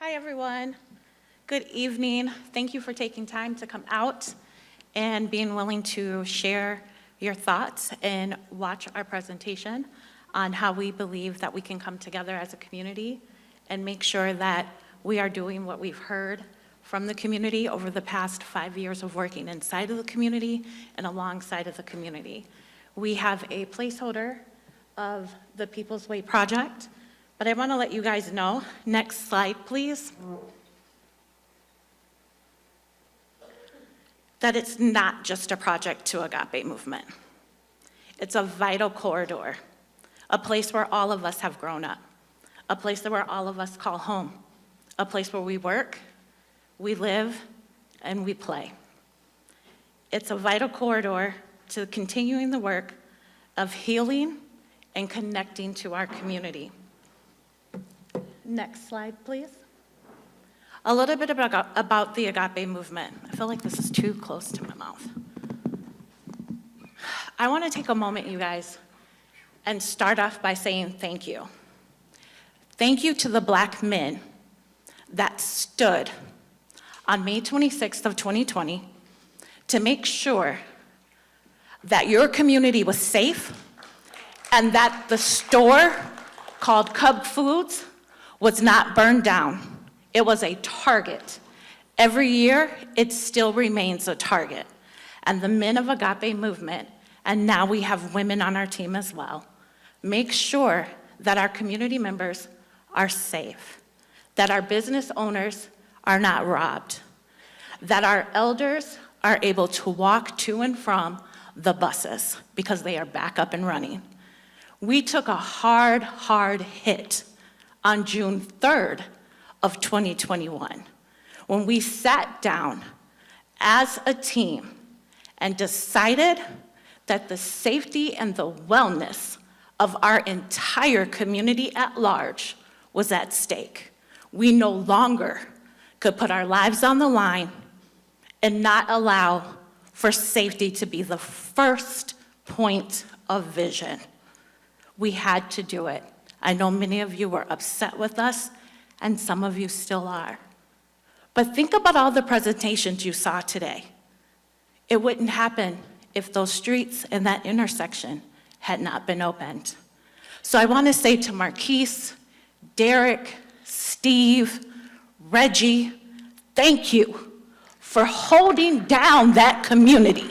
Hi, everyone. Good evening. Thank you for taking time to come out and being willing to share your thoughts and watch our presentation on how we believe that we can come together as a community and make sure that we are doing what we've heard from the community over the past 5 years of working inside of the community and alongside of the community. We have a placeholder of the People's Way project, but I want to let you guys know, next slide please, that it's not just a project to Agape Movement. It's a vital corridor, a place where all of us have grown up, a place where all of us call home, a place where we work, we live, and we play. It's a vital corridor to continuing the work of healing and connecting to our community. Next slide, please. A little bit about the Agape Movement. I feel like this is too close to my mouth. I want to take a moment, you guys, and start off by saying thank you. Thank you to the Black men that stood on May 26th of 2020 to make sure that your community was safe and that the store called Cub Foods was not burned down. It was a target. Every year, it still remains a target. And the men of Agape Movement, and now we have women on our team as well, make sure that our community members are safe, that our business owners are not robbed, that our elders are able to walk to and from the buses because they are back up and running. We took a hard hit on June 3rd of 2021 when we sat down as a team and decided that the safety and the wellness of our entire community at large was at stake. We no longer could put our lives on the line and not allow for safety to be the first point of vision. We had to do it. I know many of you were upset with us, and some of you still are. But think about all the presentations you saw today. It wouldn't happen if those streets and that intersection had not been opened. So I want to say to Marquise, Derek, Steve, Reggie, thank you for holding down that community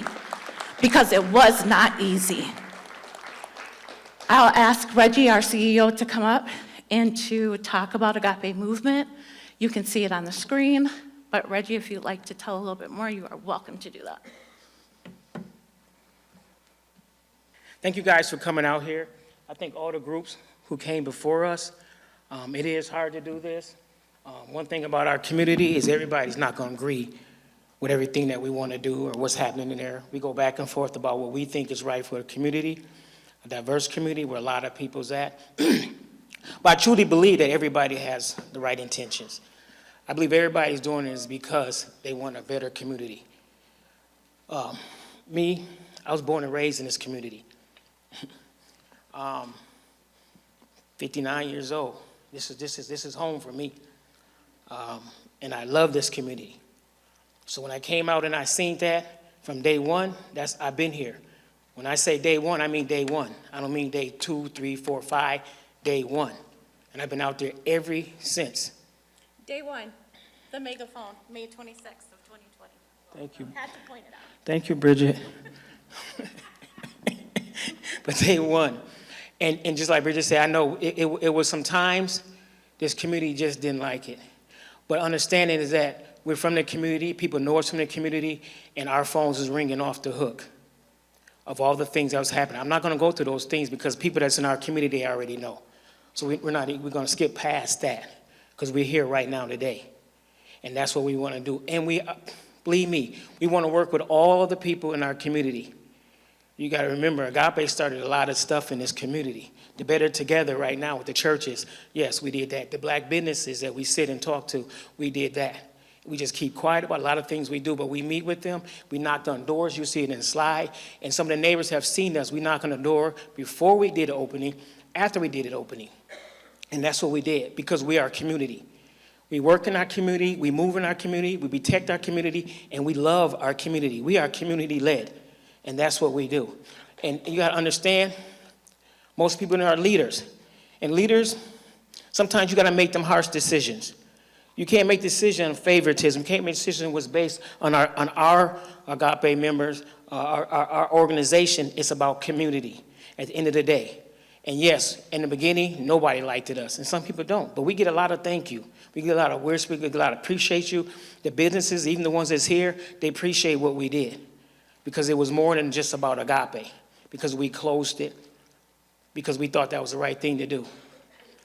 because it was not easy. I'll ask Reggie, our CEO, to come up and to talk about Agape Movement. You can see it on the screen, but Reggie, if you'd like to tell a little bit more, you are welcome to do that. Thank you guys for coming out here. I think all the groups who came before us, it is hard to do this. One thing about our community is everybody's not going to agree with everything that we want to do or what's happening in there. We go back and forth about what we think is right for the community, a diverse community where a lot of people's at. But I truly believe that everybody has the right intentions. I believe everybody's doing this because they want a better community. Me, I was born and raised in this community. 59 years old. This is home for me. And I love this community. So when I came out and I seen that from day one, I've been here. When I say day one, I mean day one. I don't mean day 2, 3, 4, 5, day one. And I've been out there ever since. Day one, the megaphone, May 26th of 2020. Thank you. Had to point it out. Thank you, Bridget. But day one. And just like Bridget said, I know it was some times this community just didn't like it. But understanding is that we're from the community, people know us from the community, and our phones is ringing off the hook of all the things that was happening. I'm not going to go through those things because people that's in our community they already know. So we're going to skip past that because we're here right now today. And that's what we want to do. And we, believe me, we want to work with all the people in our community. You got to remember, Agape started a lot of stuff in this community. The Better Together right now with the churches, yes, we did that. The black businesses that we sit and talk to, we did that. We just keep quiet about a lot of things we do, but we meet with them. We knocked on doors. You see it in the slide. And some of the neighbors have seen us. We knock on the door before we did the opening, after we did the opening. And that's what we did because we are a community. We work in our community, we move in our community, we protect our community, and we love our community. We are community-led, and that's what we do. And you gotta understand, most people are leaders. And leaders, sometimes you gotta make them harsh decisions. You can't make decisions on favoritism. You can't make decisions what's based on our Agape members, our organization. It's about community at the end of the day. And yes, in the beginning, nobody liked us, and some people don't. But we get a lot of thank you. We get a lot of words, we get a lot of appreciate you. The businesses, even the ones that's here, they appreciate what we did. Because it was more than just about Agape. Because we closed it. Because we thought that was the right thing to do.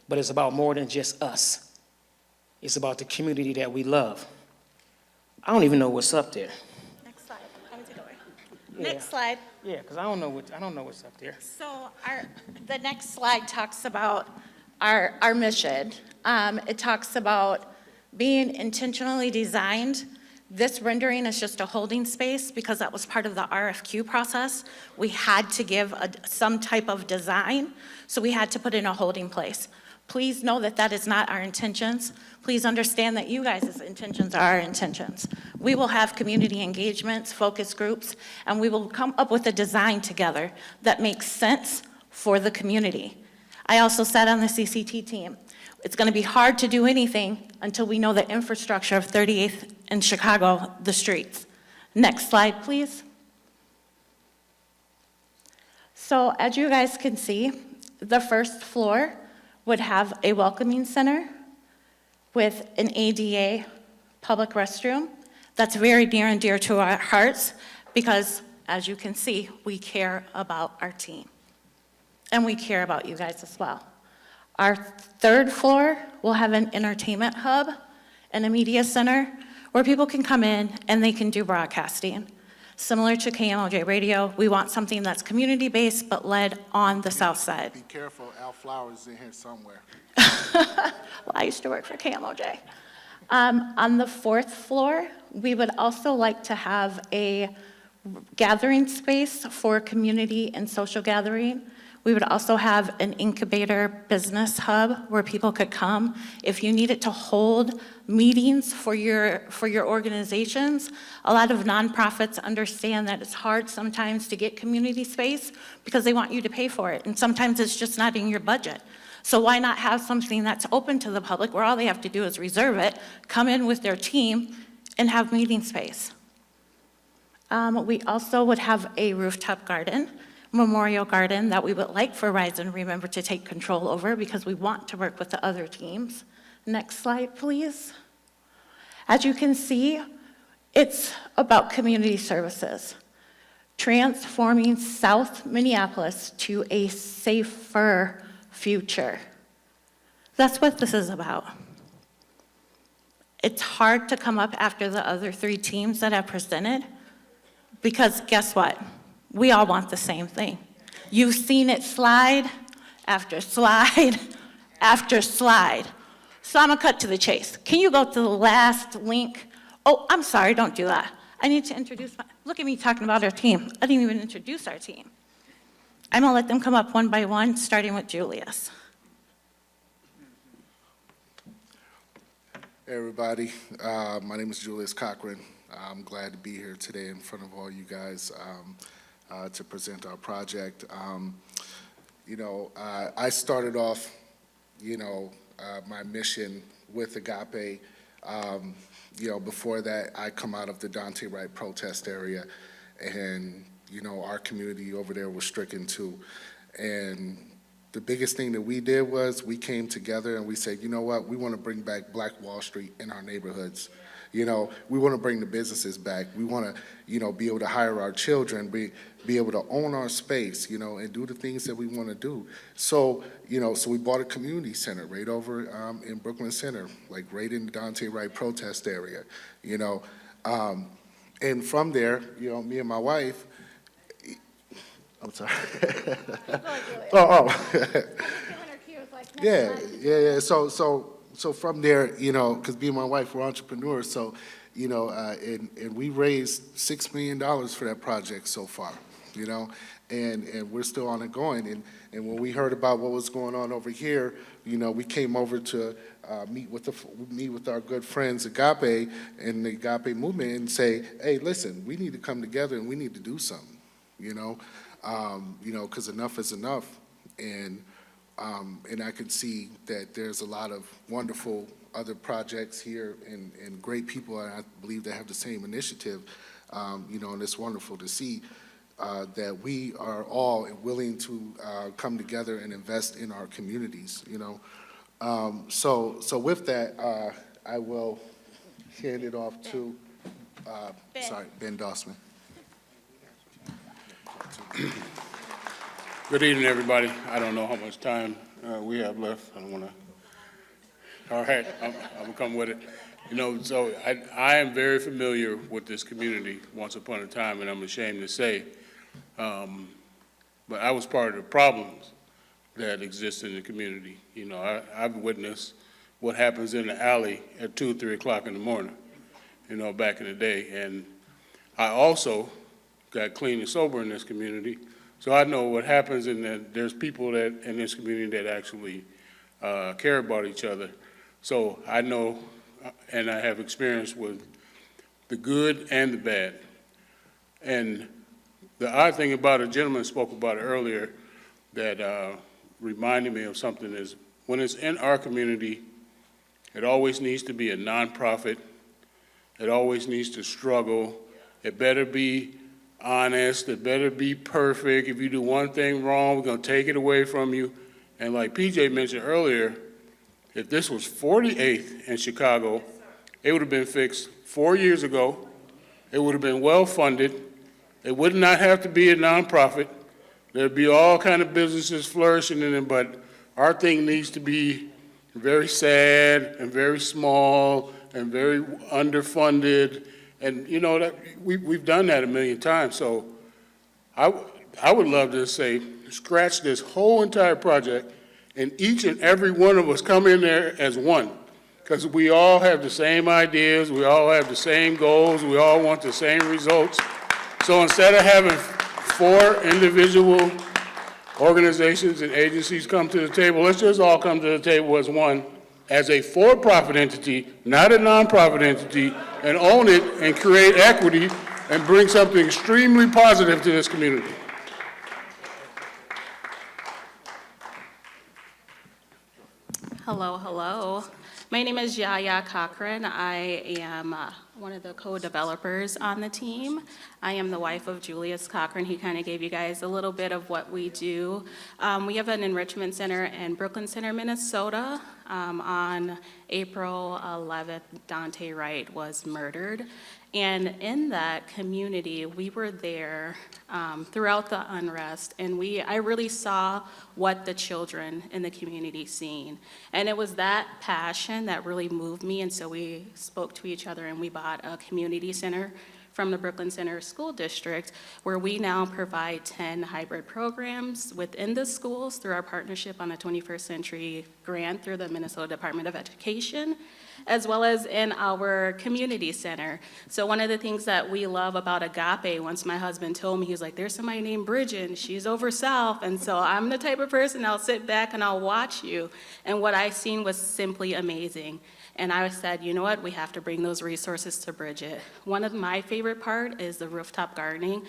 But it's about more than just us. It's about the community that we love. I don't even know what's up there. Next slide. I'll take it away. Next slide. Yeah, because I don't know what's up there. So the next slide talks about our mission. It talks about being intentionally designed. This rendering is just a holding space because that was part of the RFQ process. We had to give some type of design, so we had to put in a holding place. Please know that that is not our intentions. Please understand that you guys' intentions are our intentions. We will have community engagements, focus groups, and we will come up with a design together that makes sense for the community. I also sat on the CCT team. It's gonna be hard to do anything until we know the infrastructure of 38th in Chicago, the streets. Next slide, please. So as you guys can see, the first floor would have a welcoming center with an ADA public restroom. That's very near and dear to our hearts because, as you can see, we care about our team. And we care about you guys as well. Our third floor will have an entertainment hub and a media center where people can come in and they can do broadcasting. Similar to KMOJ Radio, we want something that's community-based but led on the south side. Be careful, Al Flowers is in here somewhere. Well, I used to work for KMOJ. On the fourth floor, we would also like to have a gathering space for community and social gathering. We would also have an incubator business hub where people could come. If you needed to hold meetings for your organizations, a lot of nonprofits understand that it's hard sometimes to get community space because they want you to pay for it. And sometimes it's just not in your budget. So why not have something that's open to the public where all they have to do is reserve it, come in with their team, and have meeting space? We also would have a rooftop garden, memorial garden that we would like for Rise and Remember to take control over because we want to work with the other teams. Next slide, please. As you can see, it's about community services, transforming South Minneapolis to a safer future. That's what this is about. It's hard to come up after the other three teams that have presented because guess what? We all want the same thing. You've seen it slide after slide after slide. So I'm gonna cut to the chase. Can you go to the last link? Oh, I'm sorry, don't do that. I need to introduce look at me talking about our team. I didn't even introduce our team. I'm gonna let them come up one by one, starting with Julius. Hey everybody, my name is Julius Cochran. I'm glad to be here today in front of all you guys to present our project. I started off, my mission with Agape. Before that, I come out of the Dante Wright protest area, and our community over there was stricken too. And the biggest thing that we did was we came together and we said, you know what, we want to bring back Black Wall Street in our neighborhoods. We want to bring the businesses back. We want to, be able to hire our children, be able to own our space, and do the things that we want to do. So, so we bought a community center right over in Brooklyn Center, like right in the Dante Wright protest area, and from there, me and my wife, I'm sorry. Yeah. So from there, because me and my wife were entrepreneurs, so, and we raised $6 million for that project so far, and we're still on it going. And when we heard about what was going on over here, we came over to meet with our good friends Agape and the Agape Movement and say, hey, listen, we need to come together and we need to do something, because enough is enough. And I can see that there's a lot of wonderful other projects here and great people, and I believe they have the same initiative, and it's wonderful to see that we are all willing to come together and invest in our communities, So with that, I will hand it off to, Ben Dossman. Good evening, everybody. I don't know how much time we have left. I don't want to. All right, I'm gonna come with it. So I am very familiar with this community once upon a time, and I'm ashamed to say, but I was part of the problems that exist in the community. I've witnessed what happens in the alley at 2 or 3 o'clock in the morning, back in the day. And I also got clean and sober in this community, so I know what happens in that there's people that in this community that actually care about each other. So I know, and I have experience with the good and the bad. And the odd thing about it, a gentleman spoke about it earlier that reminded me of something is when it's in our community, it always needs to be a nonprofit. It always needs to struggle. It better be honest. It better be perfect. If you do one thing wrong, we're going to take it away from you. And like PJ mentioned earlier, if this was 48th in Chicago, it would have been fixed 4 years ago. It would have been well-funded. It would not have to be a nonprofit. There'd be all kind of businesses flourishing in it, but our thing needs to be very sad and very small and very underfunded. And that we've done that a million times. So I would love to say, scratch this whole entire project and each and every one of us come in there as one, because we all have the same ideas, we all have the same goals, we all want the same results. So instead of having 4 individual organizations and agencies come to the table, let's just all come to the table as one, as a for-profit entity, not a nonprofit entity, and own it and create equity and bring something extremely positive to this community. Hello. My name is Yaya Cochran. I am one of the co-developers on the team. I am the wife of Julius Cochran. He kind of gave you guys a little bit of what we do. We have an enrichment center in Brooklyn Center, Minnesota. On April 11th, Dante Wright was murdered. And in that community, we were there throughout the unrest, and I really saw what the children in the community seen. And it was that passion that really moved me, and so we spoke to each other and we bought a community center from the Brooklyn Center School District, where we now provide 10 hybrid programs within the schools through our partnership on the 21st Century Grant through the Minnesota Department of Education, as well as in our community center. So one of the things that we love about Agape, once my husband told me, he was like, there's somebody named Bridget, and she's over south, and so I'm the type of person, I'll sit back and I'll watch you. And what I seen was simply amazing. And I said, you know what, we have to bring those resources to Bridget. One of my favorite part is the rooftop gardening.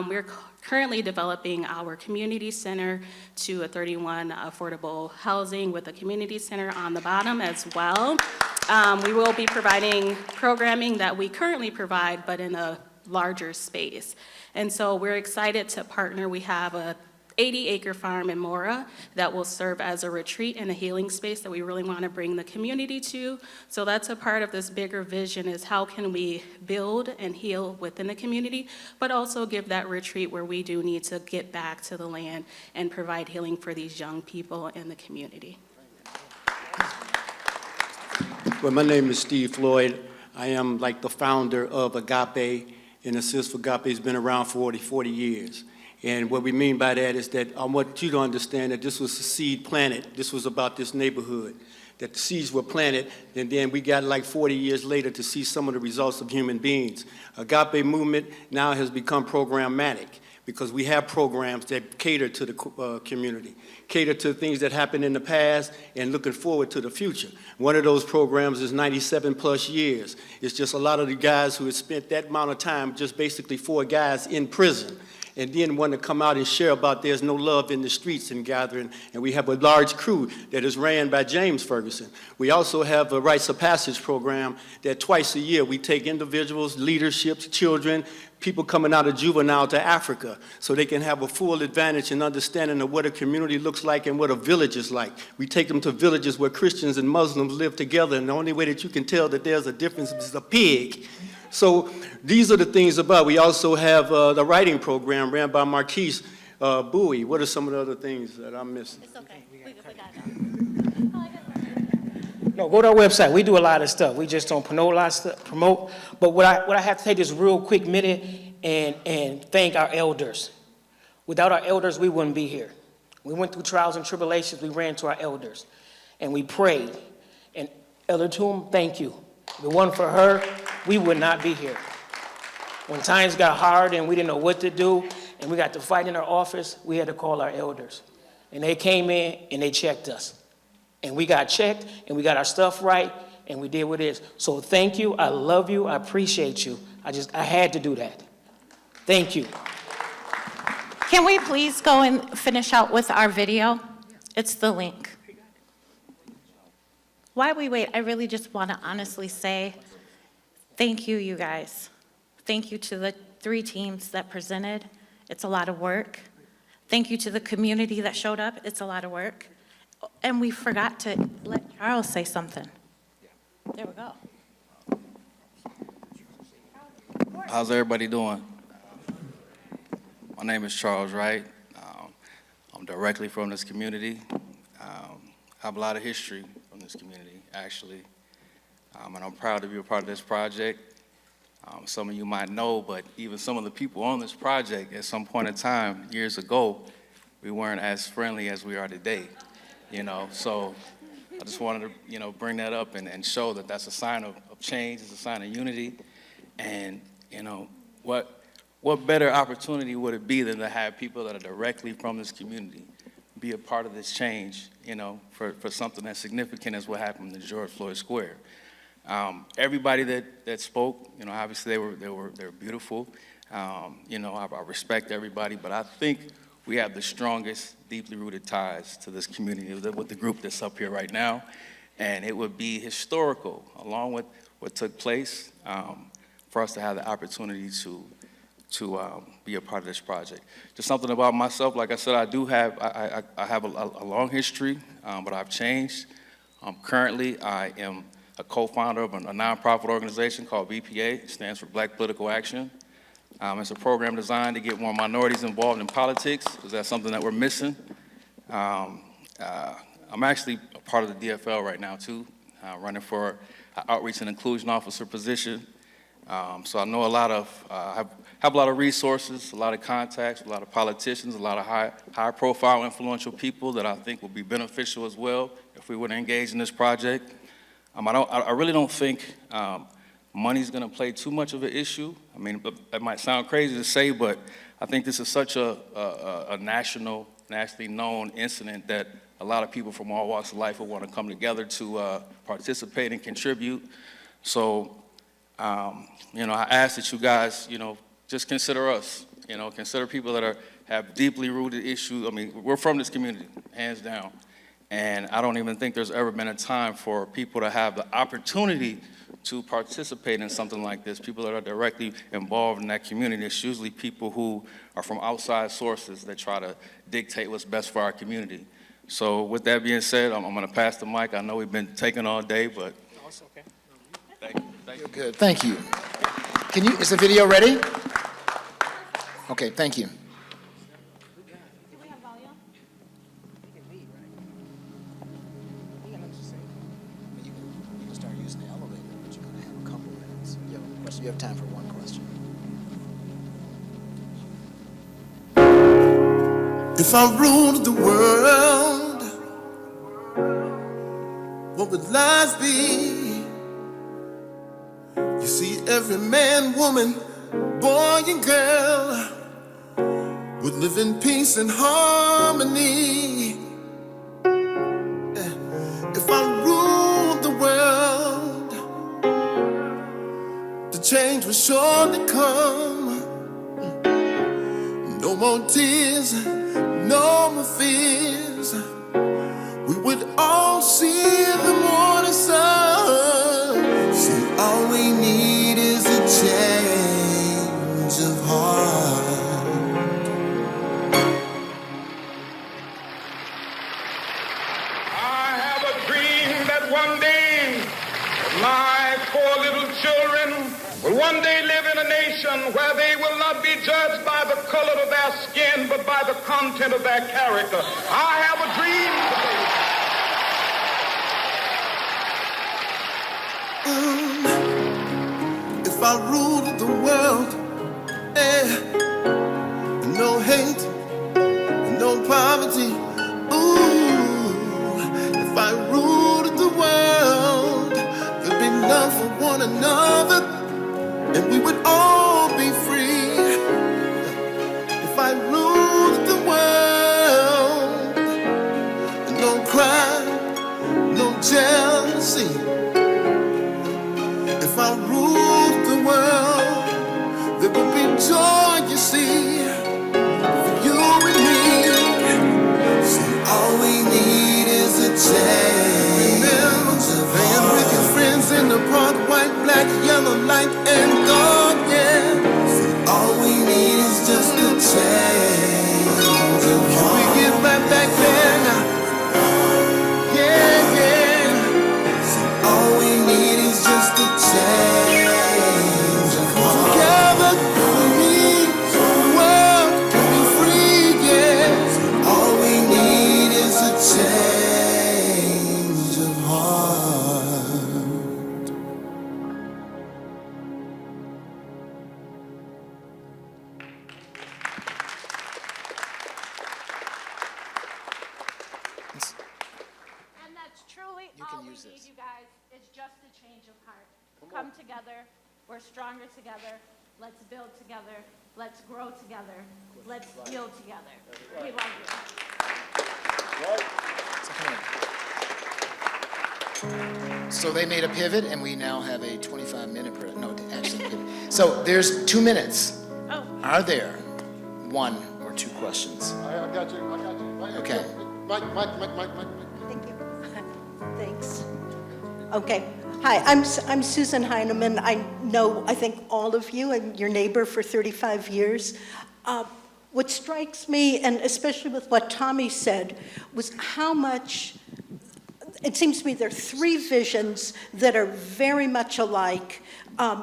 We're currently developing our community center to a 31 affordable housing with a community center on the bottom as well. We will be providing programming that we currently provide, but in a larger space. And so we're excited to partner. We have a 80-acre farm in Mora that will serve as a retreat and a healing space that we really want to bring the community to. So that's a part of this bigger vision, is how can we build and heal within the community, but also give that retreat where we do need to get back to the land and provide healing for these young people in the community. Well, my name is Steve Floyd. I am like the founder of Agape, and Assist for Agape has been around for 40 years. And what we mean by that is that I want you to understand that this was a seed planted. This was about this neighborhood, that the seeds were planted, and then we got like 40 years later to see some of the results of human beings. Agape Movement now has become programmatic. because we have programs that cater to the community, cater to things that happened in the past and looking forward to the future. One of those programs is 97 plus years. It's just a lot of the guys who have spent that amount of time, just basically 4 guys in prison, and then want to come out and share about there's no love in the streets and gathering. And we have a large crew that is ran by James Ferguson. We also have a Rites of Passage program that twice a year we take individuals, leaderships, children, people coming out of juvenile to Africa so they can have a full advantage and understanding of what a community looks like and what a village is like. We take them to villages where Christians and Muslims live together, and the only way that you can tell that there's a difference is a pig. So these are the things about. We also have the writing program ran by Marquise Bowie. What are some of the other things that I'm missing? It's okay. We got it. No, go to our website. We do a lot of stuff. We just don't promote a lot of stuff. But what I have to take this real quick minute and thank our elders. Without our elders, we wouldn't be here. We went through trials and tribulations. We ran to our elders, and we prayed. And Elder Toom, thank you. If it wasn't for her, we would not be here. When times got hard and we didn't know what to do, and we got to fight in our office, we had to call our elders. And they came in and they checked us. And we got checked, and we got our stuff right, and we did what it is. So thank you, I love you, I appreciate you. I had to do that. Thank you. Can we please go and finish out with our video? It's the link. While we wait, I really just want to honestly say thank you, you guys. Thank you to the 3 teams that presented. It's a lot of work. Thank you to the community that showed up. It's a lot of work. And we forgot to let Charles say something. There we go. How's everybody doing? My name is Charles Wright. I'm directly from this community. I have a lot of history from this community, actually. And I'm proud to be a part of this project. Some of you might know, but even some of the people on this project at some point in time, years ago, we weren't as friendly as we are today. So I just wanted to, bring that up and show that that's a sign of change, it's a sign of unity. And, what better opportunity would it be than to have people that are directly from this community be a part of this change, for something as significant as what happened in George Floyd Square. Everybody that spoke, obviously they were beautiful. I respect everybody, but I think we have the strongest, deeply rooted ties to this community with the group that's up here right now. And it would be historical, along with what took place, for us to have the opportunity to be a part of this project. Just something about myself, like I said, I have a long history, but I've changed. Currently, I am a co-founder of a nonprofit organization called BPA. It stands for Black Political Action. It's a program designed to get more minorities involved in politics, because that's something that we're missing. I'm actually a part of the DFL right now, too, running for an outreach and inclusion officer position. So I know have a lot of resources, a lot of contacts, a lot of politicians, a lot of high-profile, influential people that I think will be beneficial as well if we were to engage in this project. I really don't think money's going to play too much of an issue. I mean, that might sound crazy to say, but I think this is such a nationally known incident that a lot of people from all walks of life will want to come together to participate and contribute. So, I ask that you guys, just consider us, consider people that have deeply rooted issues. I mean, we're from this community, hands down. And I don't even think there's ever been a time for people to have the opportunity to participate in something like this. People that are directly involved in that community, it's usually people who are from outside sources that try to dictate what's best for our community. So with that being said, I'm going to pass the mic. I know we've been taking all day, but No, it's okay. thank you. Thank you. Good, thank you. Is the video ready? Okay, thank you. You have time for one question. If I ruled the world, what would life be? You see, every man, woman, boy and girl would live in peace and harmony. If I ruled the world, the change would surely come. No more tears, no more fears. We would all see the morning sun. See, all we need is a change of heart. I have a dream that one day my four little children will one day live in a nation where they will not be judged by the color of their skin, but by the content of their character. I have a dream today. If I ruled the world, no hate, no poverty. Ooh, if I ruled the world, there'd be love for one another, and we would all be free. If I ruled the world, no crime, no jealousy. If I ruled the world, there would be joy, you see, for you and me. See, all we need is a change. And with your friends in the park, white, black, yellow, light, and dark, yeah. See, all we need is just a change. Can we get right back there now? Yeah, yeah. See, all we need is just a change. Together, we the world can be free, yeah. See, all we need is a change of heart. And that's truly all we need, you guys, is just a change of heart. Come together, we're stronger together, let's build together, let's grow together, let's heal together. We love you. So they made a pivot, and we now have a 25-minute pivot. So there's 2 minutes. Oh. Are there 1 or 2 questions? I got you. Okay. Mike. Thank you. Thanks. Okay. Hi, I'm Susan Heineman. I think all of you, and your neighbor for 35 years. What strikes me, and especially with what Tommy said, was how much, it seems to me there are 3 visions that are very much alike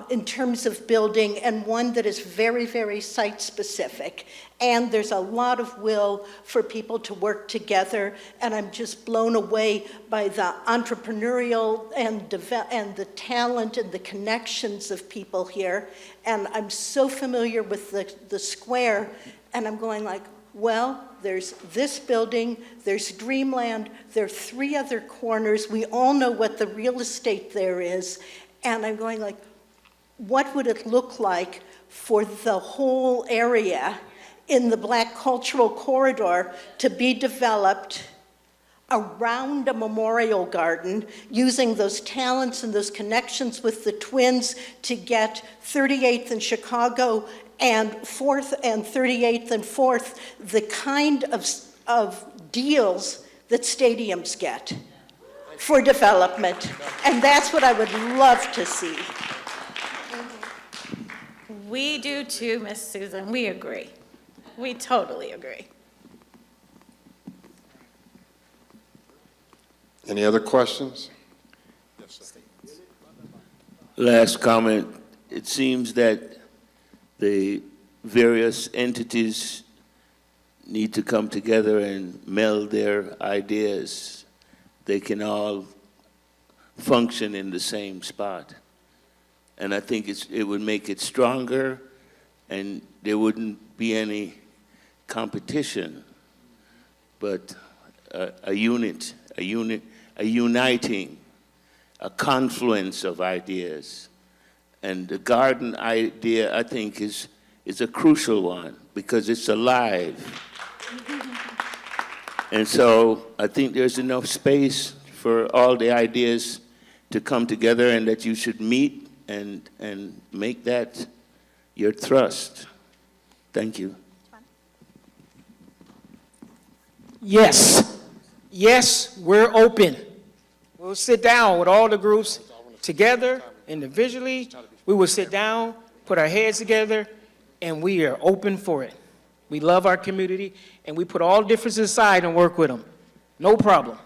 in terms of building, and one that is very, very site-specific. And there's a lot of will for people to work together, and I'm just blown away by the entrepreneurial and the talent and the connections of people here. And I'm so familiar with the square, and I'm going like, well, there's this building, there's Dreamland, there are 3 other corners. We all know what the real estate there is. And I'm going like, what would it look like for the whole area in the Black Cultural Corridor to be developed around a memorial garden, using those talents and those connections with the twins to get 38th and Chicago and 4th and 38th and 4th, the kind of deals that stadiums get for development. And that's what I would love to see. We do too, Miss Susan, we agree. We totally agree. Any other questions? Last comment, it seems that the various entities need to come together and meld their ideas. They can all function in the same spot. And I think it would make it stronger, and there wouldn't be any competition, but a uniting, a confluence of ideas. And the garden idea, I think, is is a crucial one because it's alive. And so I think there's enough space for all the ideas to come together and that you should meet and make that your thrust. Thank you. Yes, yes, we're open. We'll sit down with all the groups together, individually. We will sit down, put our heads together, and we are open for it. We love our community, and we put all differences aside and work with them. No problem.